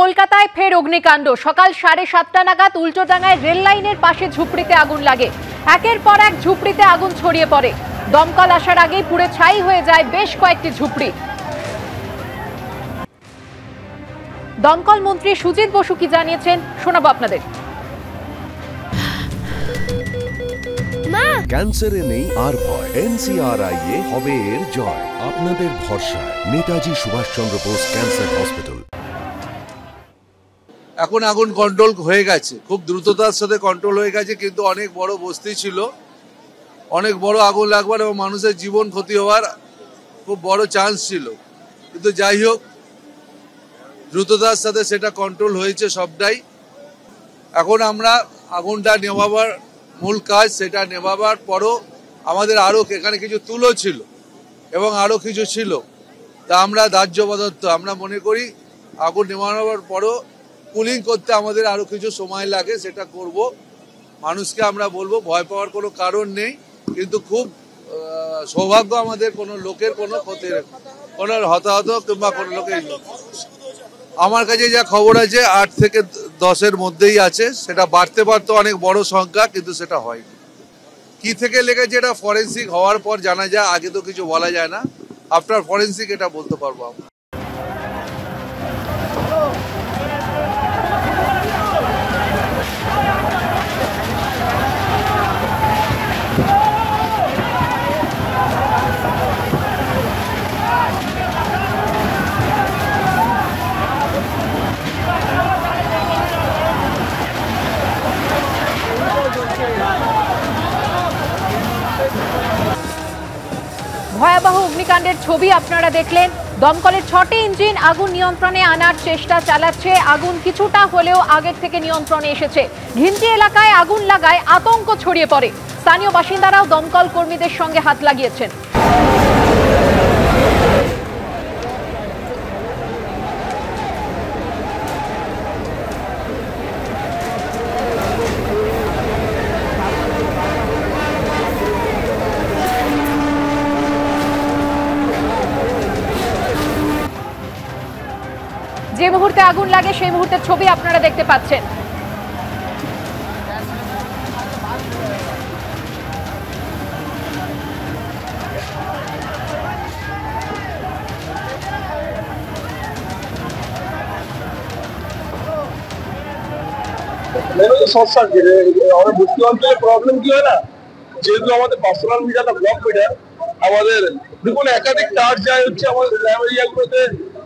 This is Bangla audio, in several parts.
কলকাতায় ফের অগ্নিকাণ্ড। সকাল 7:30 নাগাদ উল্টোডাঙায় রেল লাইনের পাশে ঝুপড়িতে আগুন লাগে। একের পর এক ঝুপড়িতে আগুন ছড়িয়ে পড়ে। দমকল আসার আগেই পুড়ে ছাই হয়ে যায় বেশ কয়েকটি ঝুপড়ি। দমকল মন্ত্রী সুজিত বসু কি জানিয়েছেন শোনাবো আপনাদের। ক্যান্সারে নেই আর ভয়, NCRI এ হবে এর জয়। আপনাদের ভরসা নেতাজি সুভাষচন্দ্র বোস ক্যান্সার হসপিটাল। এখন আগুন কন্ট্রোল হয়ে গেছে, খুব দ্রুততার সাথে কন্ট্রোল হয়ে গেছে, কিন্তু অনেক বড় বস্তি ছিল, অনেক বড় আগুন লাগবার এবং মানুষের জীবন ক্ষতি হওয়ার খুব বড় চান্স ছিল, কিন্তু যাই হোক দ্রুততার সাথে সেটা কন্ট্রোল হয়েছে সবটাই। এখন আমরা আগুনটা নেভাবার মূল কাজ, সেটা নেভাবার পরও আমাদের আরও এখানে কিছু তুলো ছিল এবং আরও কিছু ছিল, তা আমরা দাহ্য পদার্থ আমরা মনে করি আগুন নেভানোর পরও কুলিং করতে আমাদের আরও কিছু সময় লাগে, সেটা করব। মানুষকে আমরা বলবো ভয় পাওয়ার কোনো কারণ নেই, কিন্তু খুব সৌভাগ্য আমাদের কোনো লোকের কোনো ক্ষতির, কোনো হতাহত কিংবা কোনো লোকের, আমার কাছে যা খবর আছে 8 থেকে 10-এর মধ্যেই আছে, সেটা বাড়তে বাড়তে অনেক বড় সংখ্যা, কিন্তু সেটা হয়নি। কি থেকে লেগেছে এটা ফরেন্সিক হওয়ার পর জানা যায়, আগে তো কিছু বলা যায় না, আফটার ফরেন্সিক এটা বলতে পারবো আমরা। ভয়াবহ অগ্নিকাণ্ডের ছবি আপনারা দেখলেন। দমকলের 6টি ইঞ্জিন আগুন নিয়ন্ত্রণে আনার চেষ্টা চালাচ্ছে। আগুন কিছুটা হলেও আগের থেকে নিয়ন্ত্রণে এসেছে। ঘিঞ্জি এলাকায় আগুন লাগায় আতঙ্ক ছড়িয়ে পড়ে। স্থানীয় বাসিন্দারাও দমকল কর্মীদের সঙ্গে হাত লাগিয়েছেন। যে মুহূর্তে আগুন লাগে সেই মুহূর্তের ছবি আপনারা দেখতে পাচ্ছেন। শর্ট সার্কিট আমাদের বস্তি অঞ্চলে প্রবলেম কি হয় না, যেহেতু আমাদের পার্সোনাল মিটারটা ব্লক মিটার, আমাদের দেখুন একাধিক তার যায় হচ্ছে আমাদের স্ল্যাব এরিয়াগুলোতে,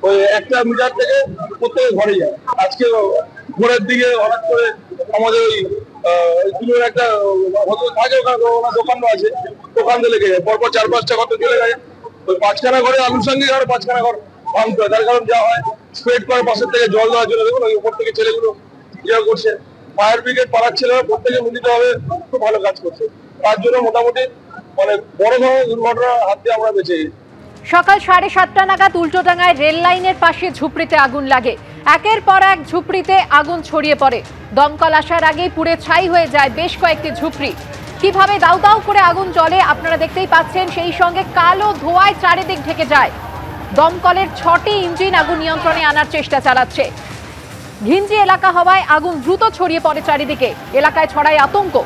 ওই একটা মিটার থেকে প্রত্যেকের ঘরে যায়। আজকে ভোরের দিকে হঠাৎ করে আমাদের ওই একটা থাকে ওখানে দোকান আছে, দোকান দিয়ে লেগে যায়, পরপর 4-5টা ঘর চলে যায়। ওই 5খানা ঘরে আনুষঙ্গিক আর 5খানা ঘর ভাঙতে হয়, তার কারণ যা হয় স্প্রেড করে পাশের থেকে জল দেওয়ার জন্য, দেখুন ওই উপর থেকে ছেলেগুলো ইয়ে করছে, ফায়ার ব্রিগেড পাড়ার ছেলেরা প্রত্যেকে মিলিত ভাবে খুব ভালো কাজ করছে, তার জন্য মোটামুটি মানে বড় ধরনের দুর্ঘটনার হাত দিয়ে আমরা বেঁচে গেছি। সকাল 7:30 নাগাদ উল্টোডাঙায় রেল লাইনের পাশে ঝুপড়িতে আগুন লাগে। একের পর এক ঝুপড়িতে আগুন ছড়িয়ে পড়ে। দমকল আসার আগেই পুড়ে ছাই হয়ে যায় বেশ কয়েকটি ঝুপড়ি। কিভাবে দাউ দাউ করে আগুন জ্বলে আপনারা দেখতেই পাচ্ছেন, সেই সঙ্গে কালো ধোঁয়ায় চারিদিক ঢেকে যায়। দমকলের 6টি ইঞ্জিন আগুন নিয়ন্ত্রণে আনার চেষ্টা চালাচ্ছে। ঘিঞ্জি এলাকা হওয়ায় আগুন দ্রুত ছড়িয়ে পড়ে চারিদিকে, এলাকায় ছড়ায় আতঙ্ক।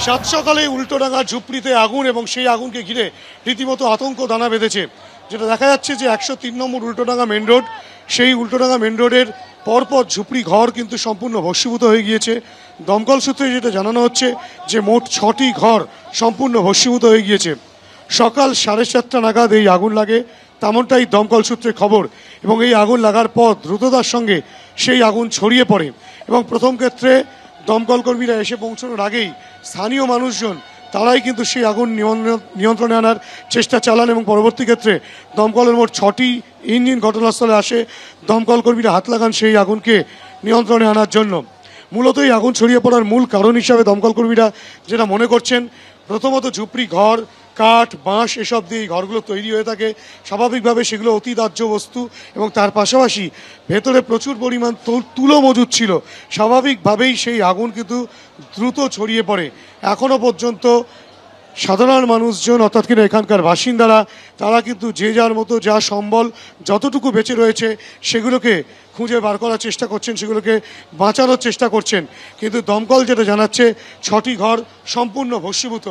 সাত সকালে উল্টোডাঙা ঝুপড়িতে আগুন এবং সেই আগুনকে ঘিরে রীতিমতো আতঙ্ক দানা বেঁধেছে। যেটা দেখা যাচ্ছে যে 103 নম্বর উল্টোডাঙা মেন রোড, সেই উল্টোডাঙা মেন রোডের পরপর ঝুপড়ি ঘর কিন্তু সম্পূর্ণ ভস্মীভূত হয়ে গিয়েছে। দমকল সূত্রে যেটা জানানো হচ্ছে যে মোট 6টি ঘর সম্পূর্ণ ভস্মীভূত হয়ে গিয়েছে। সকাল 7:30 নাগাদ এই আগুন লাগে, তেমনটাই দমকল সূত্রে খবর, এবং এই আগুন লাগার পর দ্রুততার সঙ্গে সেই আগুন ছড়িয়ে পড়ে এবং প্রথম ক্ষেত্রে দমকল কর্মীরা এসে পৌঁছানোর আগেই স্থানীয় মানুষজন তারাই কিন্তু সেই আগুন নিয়ন্ত্রণে আনার চেষ্টা চালান এবং পরবর্তী ক্ষেত্রে দমকলের মোট 6টি ইঞ্জিন ঘটনাস্থলে আসে। দমকল কর্মীরা হাত লাগান সেই আগুনকে নিয়ন্ত্রণে আনার জন্য। মূলত এই আগুন ছড়িয়ে পড়ার মূল কারণ হিসাবে দমকল কর্মীরা যেটা মনে করছেন, প্রথমত ঝুপড়ি ঘর, কাঠ, বাঁশ এসব দিয়ে এই ঘরগুলো তৈরি হয়ে থাকে। স্বাভাবিকভাবে সেগুলো অতি দাহ্য বস্তু এবং তার পাশাপাশি ভেতরে প্রচুর পরিমাণ তুলো মজুদ ছিল। স্বাভাবিকভাবেই সেই আগুন কিন্তু দ্রুত ছড়িয়ে পড়ে। এখনও পর্যন্ত সাধারণ মানুষজন অর্থাৎ কিনা এখানকার বাসিন্দারা তারা কিন্তু যে যার মতো যা সম্বল যতটুকু বেঁচে রয়েছে সেগুলোকে খুঁজে বার করার চেষ্টা করছেন, সেগুলোকে বাঁচানোর চেষ্টা করছেন। কিন্তু দমকল যেটা জানাচ্ছে 6টি ঘর সম্পূর্ণ ভস্মীভূত।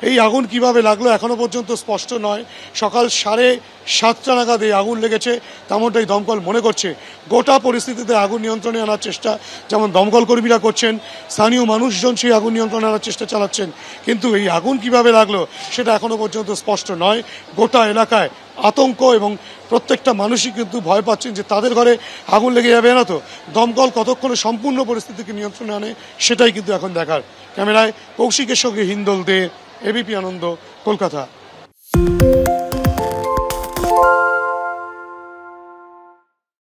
এই আগুন কিভাবে লাগলো এখনও পর্যন্ত স্পষ্ট নয়। সকাল 7:30 নাগাদ এই আগুন লেগেছে তেমনটাই দমকল মনে করছে। গোটা পরিস্থিতিতে আগুন নিয়ন্ত্রণে আনার চেষ্টা যেমন দমকল কর্মীরা করছেন, স্থানীয় মানুষজন সেই আগুন নিয়ন্ত্রণে আনার চেষ্টা চালাচ্ছেন। কিন্তু এই আগুন কিভাবে লাগলো সেটা এখনও পর্যন্ত স্পষ্ট নয়। গোটা এলাকায় আতঙ্ক এবং প্রত্যেকটা মানুষই কিন্তু ভয় পাচ্ছেন যে তাদের ঘরে আগুন লেগে যাবে না তো। দমকল কতক্ষণে সম্পূর্ণ পরিস্থিতিকে নিয়ন্ত্রণে আনে সেটাই কিন্তু এখন দেখার। ক্যামেরায় কৌশিকের সঙ্গে হিন্দল দে, এবিপি আনন্দ, কলকাতা।